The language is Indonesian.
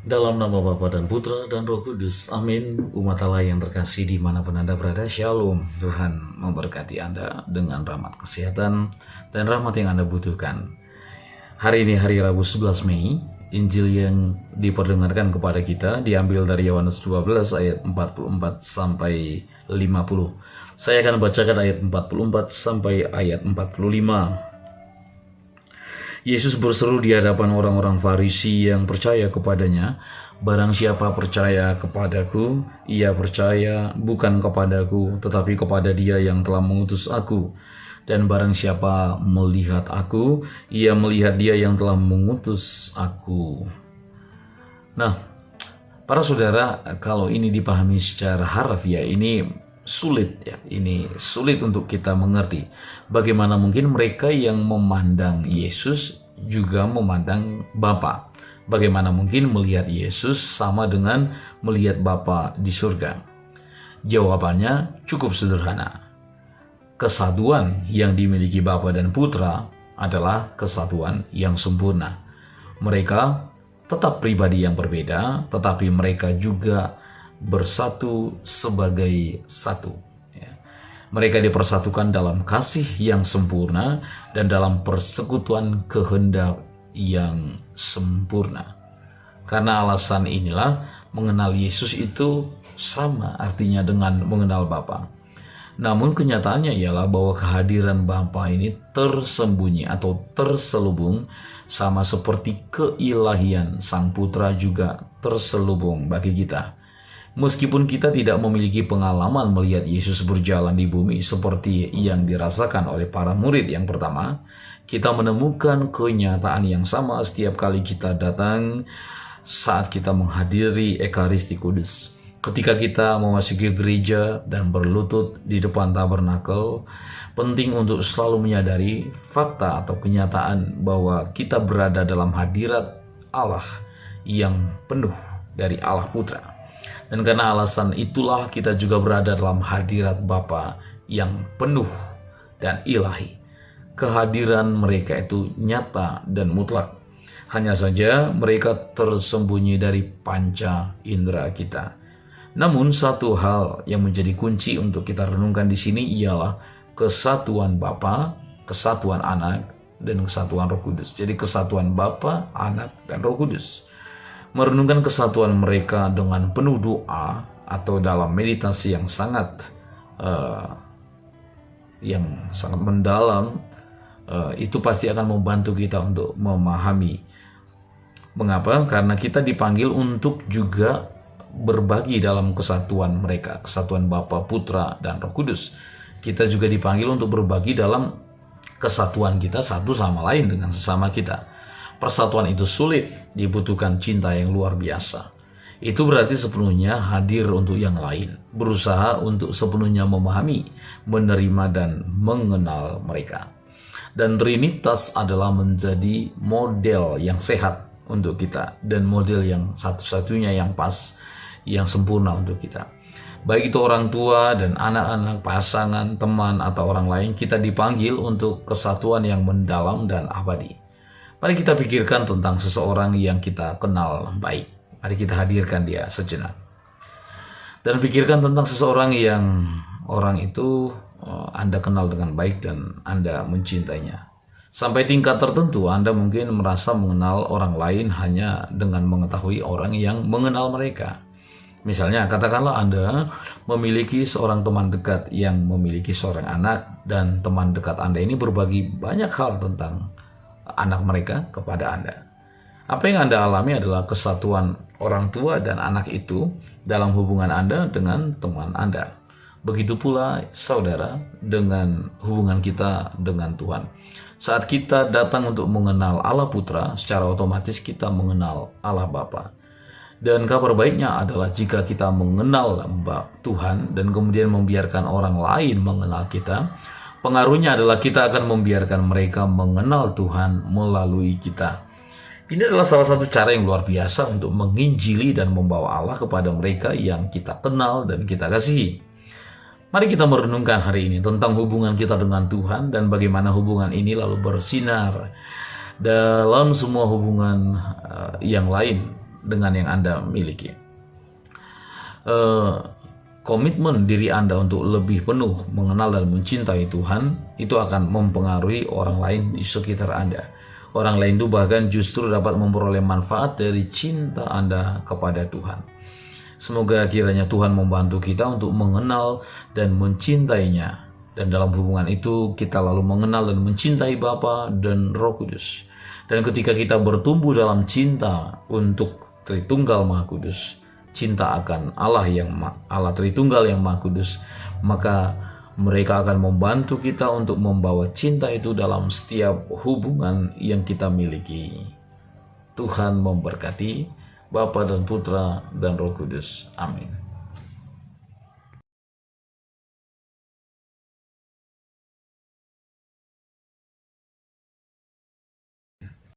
Dalam nama Bapa dan Putra dan Roh Kudus, amin. Umat Allah yang terkasih dimanapun Anda berada, Shalom. Tuhan memberkati Anda dengan rahmat kesehatan dan rahmat yang Anda butuhkan. Hari ini hari Rabu 11 Mei, Injil yang diperdengarkan kepada kita diambil dari Yohanes 12 ayat 44 sampai 50. Saya akan bacakan ayat 44 sampai ayat 45. Yesus berseru di hadapan orang-orang Farisi yang percaya kepadanya, "Barang siapa percaya kepadaku, ia percaya bukan kepadaku, tetapi kepada Dia yang telah mengutus aku. Dan barang siapa melihat aku, ia melihat Dia yang telah mengutus aku." Nah, para saudara, kalau ini dipahami secara harfiah, ini sulit ya. Ini sulit untuk kita mengerti. Bagaimana mungkin mereka yang memandang Yesus juga memandang Bapa? Bagaimana mungkin melihat Yesus sama dengan melihat Bapa di surga? Jawabannya cukup sederhana. Kesatuan yang dimiliki Bapa dan Putra adalah kesatuan yang sempurna. Mereka tetap pribadi yang berbeda, tetapi mereka juga bersatu sebagai satu. Mereka dipersatukan dalam kasih yang sempurna dan dalam persekutuan kehendak yang sempurna. Karena alasan inilah mengenal Yesus itu sama artinya dengan mengenal Bapa. Namun kenyataannya ialah bahwa kehadiran Bapa ini tersembunyi atau terselubung, sama seperti keilahian Sang Putra juga terselubung bagi kita. Meskipun kita tidak memiliki pengalaman melihat Yesus berjalan di bumi seperti yang dirasakan oleh para murid yang pertama, kita menemukan kenyataan yang sama setiap kali kita datang saat kita menghadiri Ekaristi Kudus. Ketika kita memasuki gereja dan berlutut di depan tabernakel, penting untuk selalu menyadari fakta atau kenyataan bahwa kita berada dalam hadirat Allah yang penuh dari Allah Putra. Dan karena alasan itulah kita juga berada dalam hadirat Bapa yang penuh dan ilahi. Kehadiran mereka itu nyata dan mutlak. Hanya saja mereka tersembunyi dari panca indera kita. Namun satu hal yang menjadi kunci untuk kita renungkan di sini ialah kesatuan Bapa, kesatuan Anak, dan kesatuan Roh Kudus. Jadi kesatuan Bapa, Anak, dan Roh Kudus. Merenungkan kesatuan mereka dengan penuh doa atau dalam meditasi yang sangat mendalam, itu pasti akan membantu kita untuk memahami. Mengapa? Karena kita dipanggil untuk juga berbagi dalam kesatuan mereka, kesatuan Bapa, Putra, dan Roh Kudus. Kita juga dipanggil untuk berbagi dalam kesatuan kita satu sama lain dengan sesama kita. Persatuan itu sulit, dibutuhkan cinta yang luar biasa. Itu berarti sepenuhnya hadir untuk yang lain, berusaha untuk sepenuhnya memahami, menerima, dan mengenal mereka. Dan Trinitas adalah menjadi model yang sehat untuk kita, dan model yang satu-satunya yang pas, yang sempurna untuk kita. Baik itu orang tua dan anak-anak, pasangan, teman, atau orang lain, kita dipanggil untuk kesatuan yang mendalam dan abadi. Mari kita pikirkan tentang seseorang yang kita kenal baik. Mari kita hadirkan dia sejenak. Dan pikirkan tentang seseorang yang orang itu Anda kenal dengan baik dan Anda mencintainya. Sampai tingkat tertentu Anda mungkin merasa mengenal orang lain hanya dengan mengetahui orang yang mengenal mereka. Misalnya katakanlah Anda memiliki seorang teman dekat yang memiliki seorang anak, dan teman dekat Anda ini berbagi banyak hal tentang anak mereka kepada Anda. Apa yang Anda alami adalah kesatuan orang tua dan anak itu dalam hubungan Anda dengan teman Anda. Begitu pula saudara dengan hubungan kita dengan Tuhan. Saat kita datang untuk mengenal Allah Putra, secara otomatis kita mengenal Allah Bapa. Dan kabar baiknya adalah jika kita mengenal Tuhan dan kemudian membiarkan orang lain mengenal kita, pengaruhnya adalah kita akan membiarkan mereka mengenal Tuhan melalui kita. Ini adalah salah satu cara yang luar biasa untuk menginjili dan membawa Allah kepada mereka yang kita kenal dan kita kasihi. Mari kita merenungkan hari ini tentang hubungan kita dengan Tuhan dan bagaimana hubungan ini lalu bersinar dalam semua hubungan yang lain dengan yang Anda miliki. Komitmen diri Anda untuk lebih penuh mengenal dan mencintai Tuhan itu akan mempengaruhi orang lain di sekitar Anda. Orang lain itu bahkan justru dapat memperoleh manfaat dari cinta Anda kepada Tuhan. Semoga kiranya Tuhan membantu kita untuk mengenal dan mencintainya. Dan dalam hubungan itu kita lalu mengenal dan mencintai Bapa dan Roh Kudus. Dan ketika kita bertumbuh dalam cinta untuk Tritunggal Maha Kudus, cinta akan Allah Tritunggal yang Maha Kudus, maka mereka akan membantu kita untuk membawa cinta itu dalam setiap hubungan yang kita miliki. Tuhan memberkati Bapa dan Putra dan Roh Kudus. Amin.